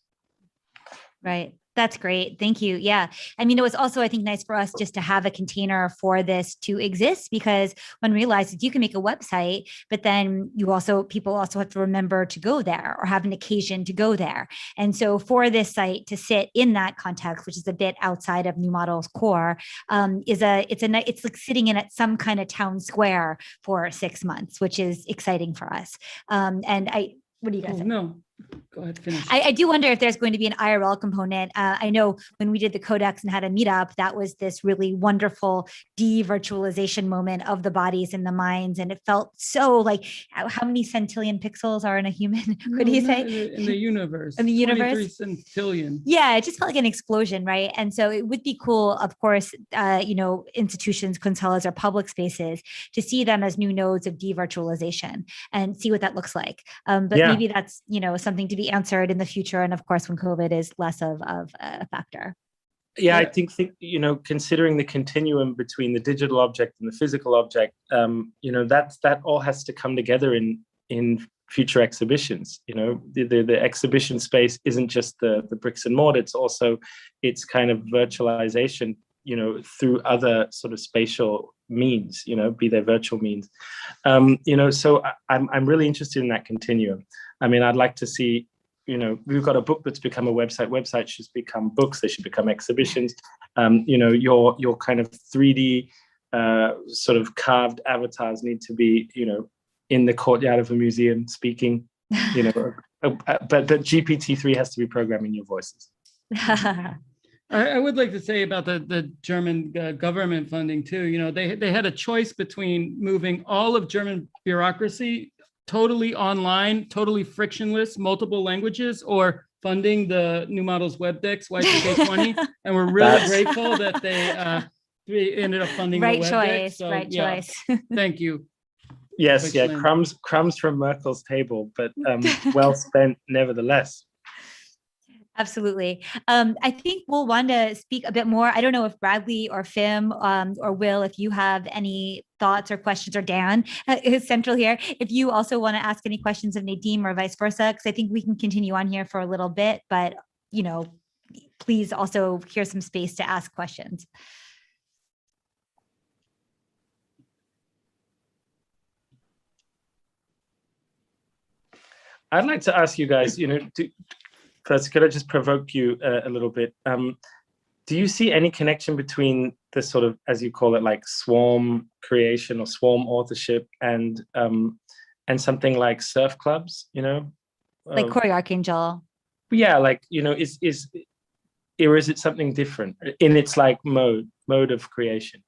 Right. That's great. Thank you. Yeah. It was also, I think, nice for us just to have a container for this to exist, because when we realized you can make a website, but then people also have to remember to go there or have an occasion to go there. And so for this site to sit in that context, which is a bit outside of New Model's core, it's like sitting in at some kind of town square for 6 months, which is exciting for us. What do you guys think? No, go ahead, finish. I do wonder if there's going to be an IRL component. I know when we did the Codex and had a meetup, that was this really wonderful de-virtualization moment of the bodies and the minds. And it felt so like, how many centillion pixels are in a human? What do you say? In the universe. In the universe? 23 centillion. Yeah, it just felt like an explosion, right? And so it would be cool, of course, institutions, consolas, or public spaces, to see them as new nodes of de-virtualization and see what that looks like. Maybe that's, something to be answered in the future. And of course, when COVID is less of a factor. Yeah, I think considering the continuum between the digital object and the physical object, that all has to come together in future exhibitions. The exhibition space isn't just the bricks and mortar; it's kind of virtualization, through other sort of spatial means, be there virtual means. So I'm really interested in that continuum. I'd like to see, we've got a book that's become a website. Websites should become books. They should become exhibitions. Your kind of 3D sort of carved avatars need to be, in the courtyard of a museum speaking, but GPT-3 has to be programming your voices. I would like to say about the German government funding too. They had a choice between moving all of German bureaucracy totally online, totally frictionless, multiple languages, or funding the New Model's Webdex Y2K20. And we're really grateful that they ended up funding the Webdex. Right choice. Thank you. Yes, crumbs from Merkel's table, but well spent nevertheless. Absolutely. I think we'll want to speak a bit more. I don't know if Bradley or Fim or Will, if you have any thoughts or questions, or Dan is central here. If you also want to ask any questions of Nadim or vice versa, because I think we can continue on here for a little bit, but, please also here's some space to ask questions. I'd like to ask you guys, first, could I just provoke you a little bit? Do you see any connection between the sort of, as you call it, like swarm creation or swarm authorship and something like surf clubs? Like Corey Archangel. Yeah, like or is it something different in its like mode of creation?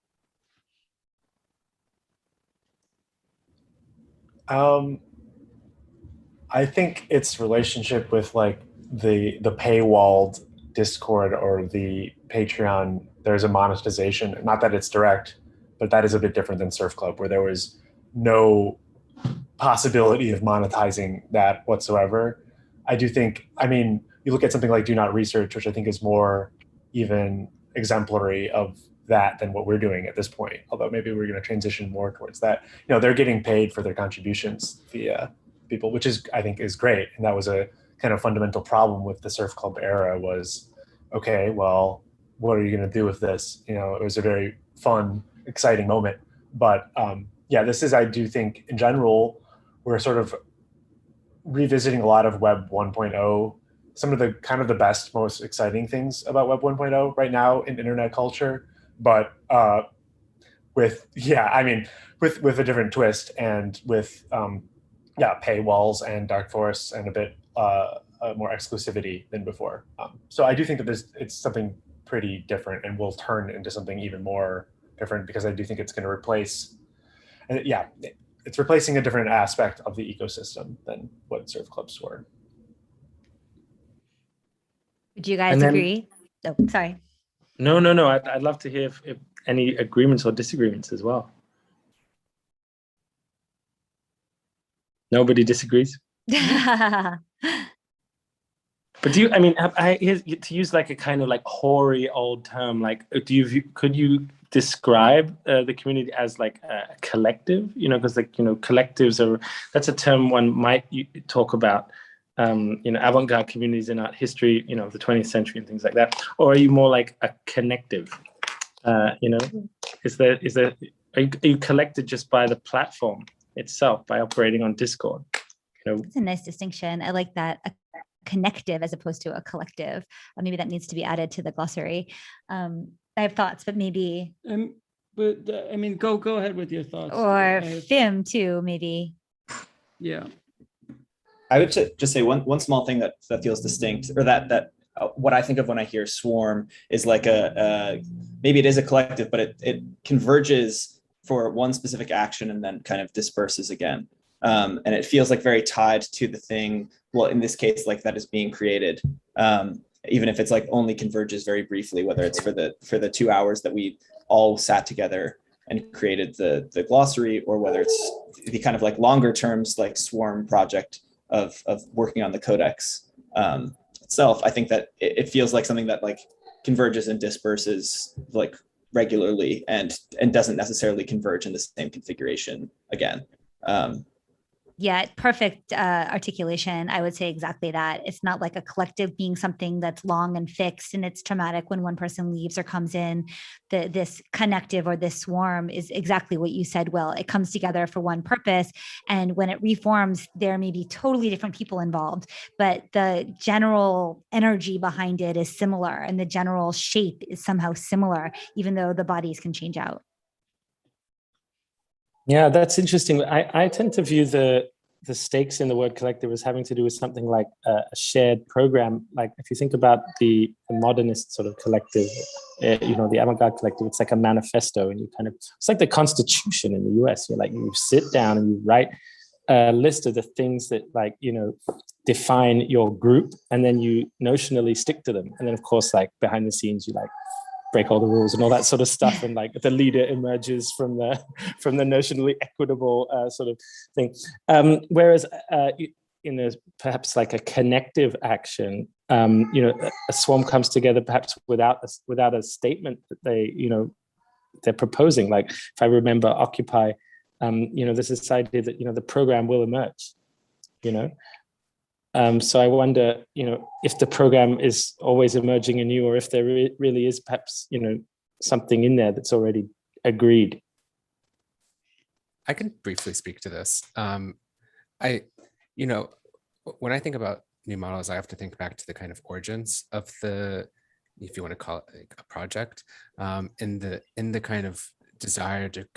I think its relationship with like the paywalled Discord or the Patreon, there's a monetization. Not that it's direct, but that is a bit different than Surf Club, where there was no possibility of monetizing that whatsoever. I do think, I mean, you look at something like Do Not Research, which I think is more even exemplary of that than what we're doing at this point. Although maybe we're going to transition more towards that. You know, they're getting paid for their contributions via people, which is, I think, is great. And that was a kind of fundamental problem with the Surf Club era was, okay, well, what are you going to do with this? You know, it was a very fun, exciting moment. But yeah, this is, I do think in general, we're sort of revisiting a lot of Web 1.0, some of the kind of the best, most exciting things about Web 1.0 right now in internet culture, but with, yeah, I mean, with a different twist and with, yeah, paywalls and dark forests and a bit more exclusivity than before. So I do think that it's something pretty different and will turn into something even more different because I do think it's going to replace, and yeah, it's replacing a different aspect of the ecosystem than what Surf Clubs were. Would you guys agree? Oh, sorry. No. I'd love to hear if any agreements or disagreements as well. Nobody disagrees? But do you, I mean, to use like a kind of like hoary old term, like could you describe the community as like a collective? You know, because like, you know, collectives are, that's a term one might talk about, you know, avant-garde communities in art history, you know, of the 20th century and things like that. Or are you more like a connective? You know, are you collected just by the platform itself, by operating on Discord? You know, that's a nice distinction. I like that. A connective as opposed to a collective. Maybe that needs to be added to the glossary. I have thoughts, but maybe. But I mean, go ahead with your thoughts. Or Fim too, maybe. Yeah. I would just say one small thing that feels distinct, or that what I think of when I hear swarm is like maybe it is a collective, but it converges for one specific action and then kind of disperses again. And it feels like very tied to the thing. Well, in this case, like that is being created, even if it's like only converges very briefly, whether it's for the 2 hours that we all sat together and created the glossary, or whether it's the kind of like longer terms, like swarm project of working on the codex itself. I think that it feels like something that like converges and disperses like regularly and doesn't necessarily converge in the same configuration again. Yeah, perfect articulation. I would say exactly that. It's not like a collective being something that's long and fixed and it's traumatic when one person leaves or comes in. This connective or this swarm is exactly what you said, Will. It comes together for one purpose. And when it reforms, there may be totally different people involved, but the general energy behind it is similar and the general shape is somehow similar, even though the bodies can change out. Yeah, that's interesting. I tend to view the stakes in the word collective as having to do with something like a shared program. Like if you think about the modernist sort of collective, you know, the avant-garde collective, it's like a manifesto, and you kind of, it's like the Constitution in the US. You're like, you sit down and you write a list of the things that, like, you know, define your group, and then you notionally stick to them. And then of course, like behind the scenes, you like break all the rules and all that sort of stuff, and like the leader emerges from the notionally equitable sort of thing. Whereas you know, perhaps like a connective action, you know, a swarm comes together perhaps without a statement that they, you know, they're proposing. Like if I remember Occupy, you know, there's this idea that, you know, the program will emerge, you know. So I wonder, you know, if the program is always emerging anew, or if there really is perhaps, you know, something in there that's already agreed. I can briefly speak to this. You know, when I think about new models, I have to think back to the kind of origins of the, if you want to call it like a project, in the kind of desire to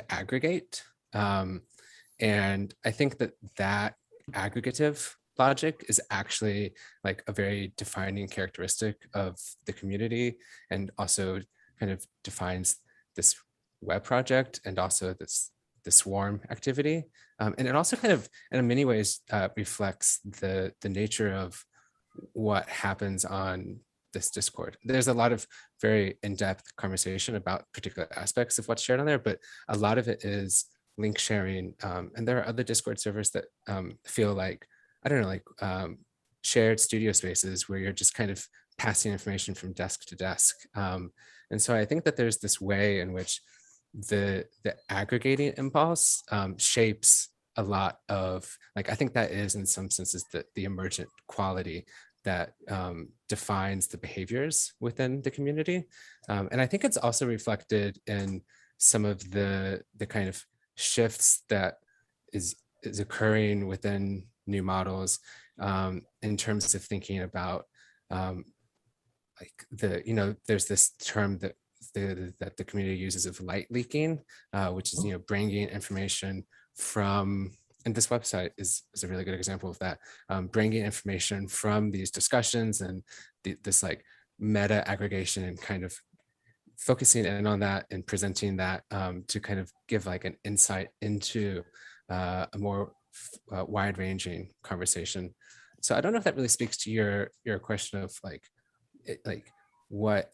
aggregate. And I think that aggregative logic is actually like a very defining characteristic of the community, and also kind of defines this web project and also this swarm activity. And it also kind of, in many ways, reflects the nature of what happens on this Discord. There's a lot of very in-depth conversation about particular aspects of what's shared on there, but a lot of it is link sharing. And there are other Discord servers that feel like, I don't know, like shared studio spaces where you're just kind of passing information from desk to desk. And so I think that there's this way in which the aggregating impulse shapes a lot of, like, I think that is in some senses the emergent quality that defines the behaviors within the community. And I think it's also reflected in some of the kind of shifts that is occurring within new models in terms of thinking about like there's this term that the community uses of light leaking, which is bringing information from, and this website is a really good example of that, bringing information from these discussions and this like meta aggregation and kind of focusing in on that and presenting that to kind of give like an insight into a more wide-ranging conversation. So I don't know if that really speaks to your question of what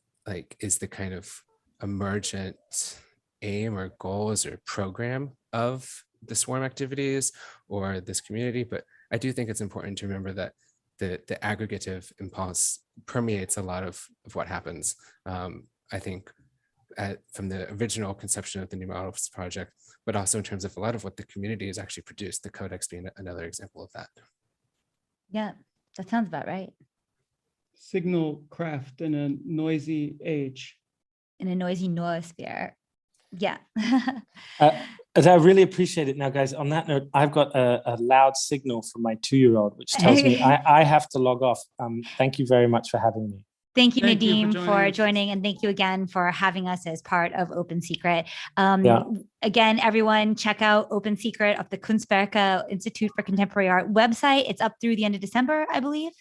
is the kind of emergent aim or goals or program of the swarm activities or this community, but I do think it's important to remember that the aggregative impulse permeates a lot of what happens. I think from the original conception of the New Models Project, but also in terms of a lot of what the community has actually produced, the codex being another example of that. Yeah, that sounds about right. Signal craft in a noisy age. In a noisy noosphere. Yeah. I really appreciate it. Now, guys, on that note, I've got a loud signal from my 2-year-old, which tells me I have to log off. Thank you very much for having me. Thank you, Thank you Nadim, for joining, and thank you again for having us as part of Open Secret. Again, everyone, check out Open Secret of the Kunstwerke Institute for Contemporary Art website. It's up through the end of December, I believe.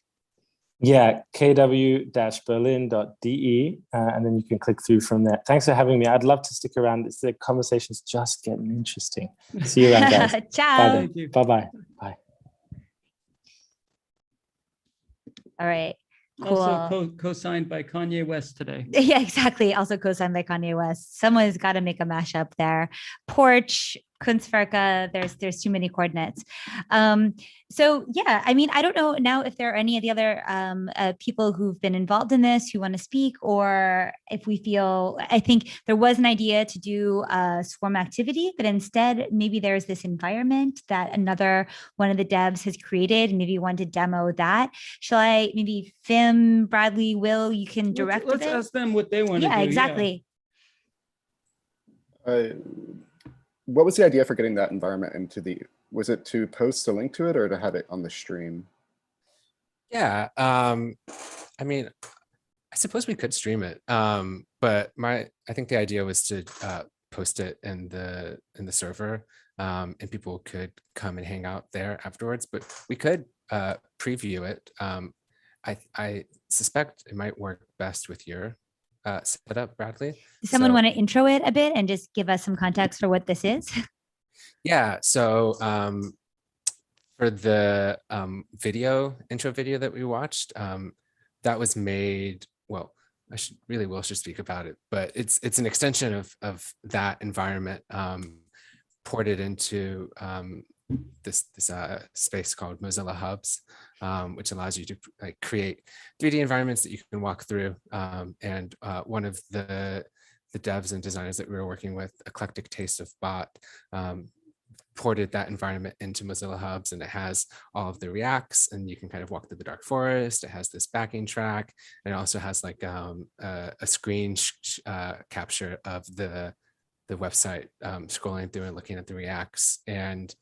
Yeah, kw-berlin.de, and then you can click through from there. Thanks for having me. I'd love to stick around. The conversation's just getting interesting. See you around, guys. Ciao. Bye-bye. Bye. All right. Cool. Also co-signed by Kanye West today. Yeah, exactly. Also co-signed by Kanye West. Someone's got to make a mashup there. Porch, Kunstwerke, there's too many coordinates. So yeah, I mean, I don't know now if there are any of the other people who've been involved in this who want to speak, or if we feel, I think there was an idea to do a swarm activity, but instead maybe there's this environment that another one of the devs has created, and maybe you want to demo that. Shall I maybe Fim, Bradley, Will, you can direct Let's ask them what they want to do. Yeah, exactly. What was the idea for getting that environment into was it to post a link to it or to have it on the stream? Yeah, I mean, I suppose we could stream it, but I think the idea was to post it in the server, and people could come and hang out there afterwards. But we could preview it. I suspect it might work best with your setup, Bradley. Does someone want to intro it a bit and just give us some context for what this is? Yeah, so for the intro video that we watched, that was made, well, Will should speak about it, but it's an extension of that environment ported into this space called Mozilla Hubs, which allows you to create 3D environments that you can walk through. And one of the devs and designers that we were working with, Eclectic Taste of Bot, ported that environment into Mozilla Hubs, and it has all of the reacts, and you can kind of walk through the dark forest. It has this backing track, and it also has like a screen capture of the website, scrolling through and looking at the reacts. And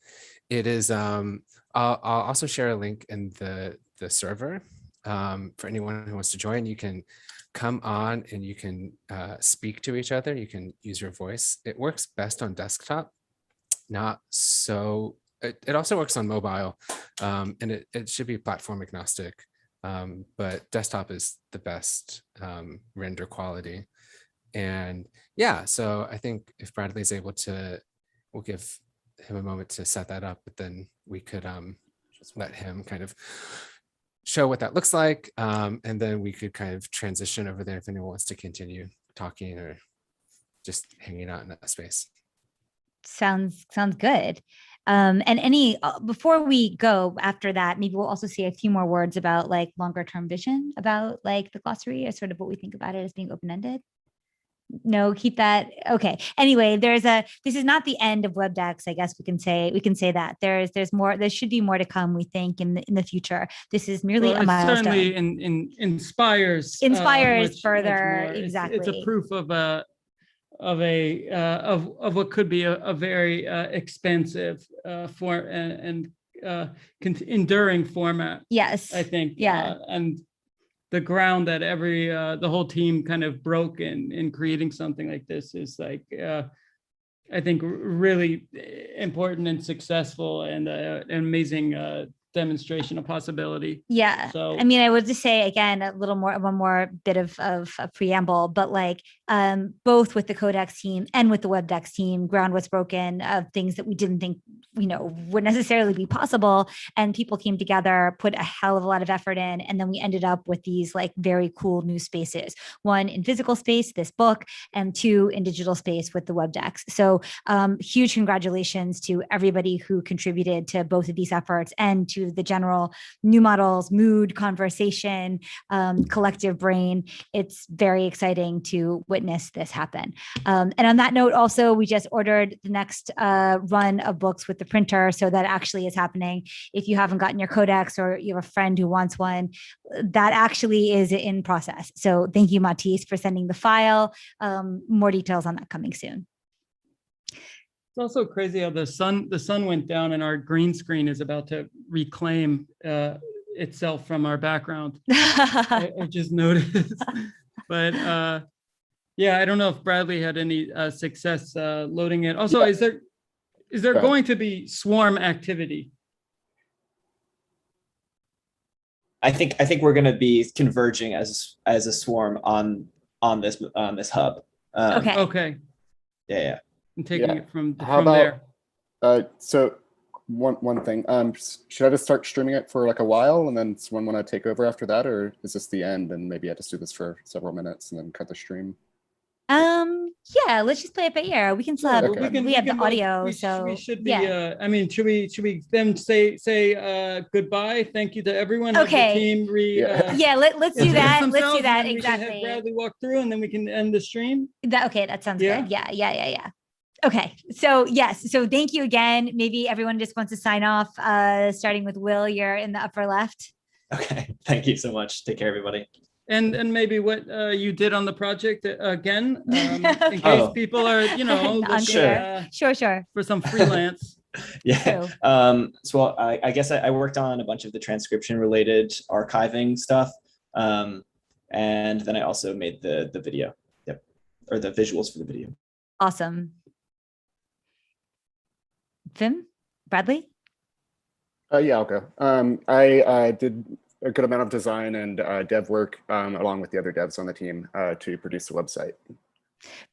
it is, I'll also share a link in the server for anyone who wants to join. You can come on and you can speak to each other. You can use your voice. It works best on desktop, not so it also works on mobile, and it should be platform agnostic, but desktop is the best render quality. And yeah, so I think if Bradley's able to, we'll give him a moment to set that up, but then we could just let him kind of show what that looks like, and then we could kind of transition over there if anyone wants to continue talking or just hanging out in that space. Sounds good. And any before we go after that, maybe we'll also say a few more words about like longer term vision about like the glossary or sort of what we think about it as being open-ended. No, keep that. Okay. Anyway, this is not the end of Webdex. I guess we can say that there's more, there should be more to come, we think, in the future. This is merely a milestone. Certainly inspires further. more. Exactly. It's a proof of what could be a very expensive and enduring format. Yes. I think. Yeah. And the ground that the whole team kind of broke in creating something like this is like, I think, really important and successful and an amazing demonstration of possibility. Yeah. So I mean, I would just say again, one more bit of a preamble, but like both with the Codex team and with the Webdex team, ground was broken of things that we didn't think, would necessarily be possible. And people came together, put a hell of a lot of effort in. And then we ended up with these like very cool new spaces, one in physical space, this book, and two in digital space with the Webdex. So huge congratulations to everybody who contributed to both of these efforts and to the general new models, mood, conversation, collective brain. It's very exciting to witness this happen. And on that note, also, we just ordered the next run of books with the printer. So that actually is happening. If you haven't gotten your Codex or you have a friend who wants one, that actually is in process. So thank you, Matīss, for sending the file. More details on that coming soon. It's also crazy how the sun went down and our green screen is about to reclaim itself from our background. I just noticed. But yeah, I don't know if Bradley had any success loading it. Also, is there going to be swarm activity? I think we're going to be converging as a swarm on this hub. Okay. Yeah. And taking it from about, there. So one thing, should I just start streaming it for like a while and then someone want to take over after that, or is this the end and maybe I just do this for several minutes and then cut the stream? Yeah, let's just play it by ear. We can still have, we have the audio, so we should be. Yeah. I mean, should we then say goodbye? Thank you to everyone. Okay. Have the team yeah, let's do that. Let's do that. Exactly. We can have Bradley walk through, and then we can end the stream. That sounds good. Yeah. Okay, so yes, so thank you again. Maybe everyone just wants to sign off, starting with Will. You're in the upper left. Okay, thank you so much. Take care, everybody. And maybe what you did on the project again, in case people are, looking, sure, for some freelance. Yeah. So I guess I worked on a bunch of the transcription related archiving stuff, and then I also made the video. Yep, or the visuals for the video. Awesome. Bradley? Yeah, I'll go. I did a good amount of design and dev work along with the other devs on the team to produce the website.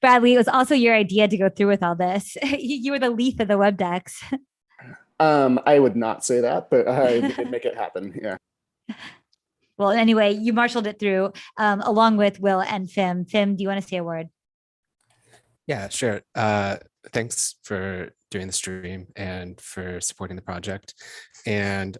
Bradley, it was also your idea to go through with all this. You were the Leïth of the Webdex. I would not say that, but I did make it happen. Yeah. Well, anyway, you marshaled it through along with Will and Fim. Fim, do you want to say a word? Yeah, sure. Thanks for doing the stream and for supporting the project. And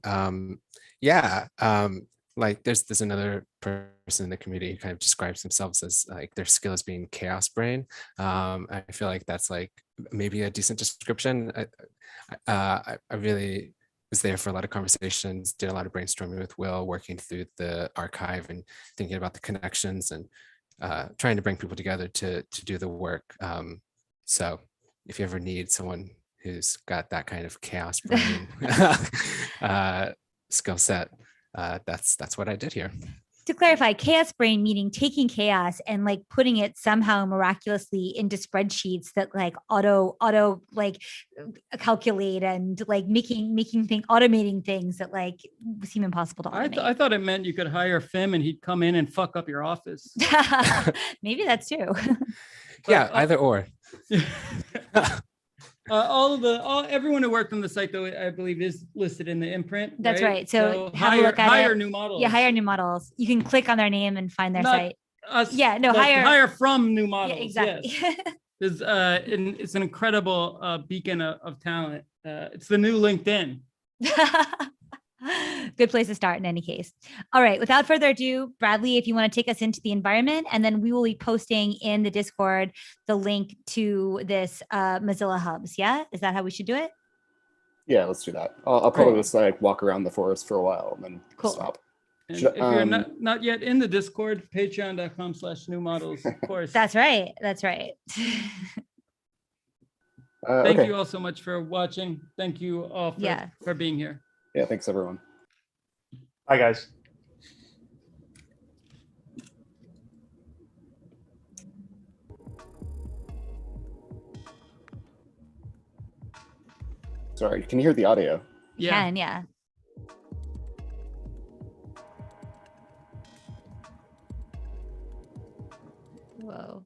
like there's another person in the community who kind of describes themselves as like their skill as being chaos brain. I feel like that's like maybe a decent description. I really was there for a lot of conversations, did a lot of brainstorming with Will, working through the archive and thinking about the connections and trying to bring people together to do the work. So if you ever need someone who's got that kind of chaos brain skill set, that's what I did here. to clarify, chaos brain meaning taking chaos and like putting it somehow miraculously into spreadsheets that like auto like calculate and like automating things that like seem impossible to automate. I thought it meant you could hire Fim and he'd come in and fuck up your office. Maybe that's true. Yeah, either or. Everyone who worked on the site, though, I believe, is listed in the imprint. That's right. So have a hire, look at hire it. new models. Yeah, hire new models. You can click on their name and find their Not site. Us, Yeah, no, like, hire. hire from new models. Yeah, exactly. Yes. It's an incredible beacon of talent. It's the new LinkedIn. Good place to start in any case. All right, without further ado, Bradley, if you want to take us into the environment, and then we will be posting in the Discord the link to this Mozilla Hubs. Yeah, is that how we should do it? Yeah, let's do that. I'll probably just like walk around the forest for a while and then stop. And if you're not yet in the Discord, patreon.com/newmodels, of course. That's right. That's right. Thank you all so much for watching. Thank you all for being here. Yeah, thanks everyone. Bye, guys. Sorry, can you hear the audio? Yeah. Yeah. Whoa.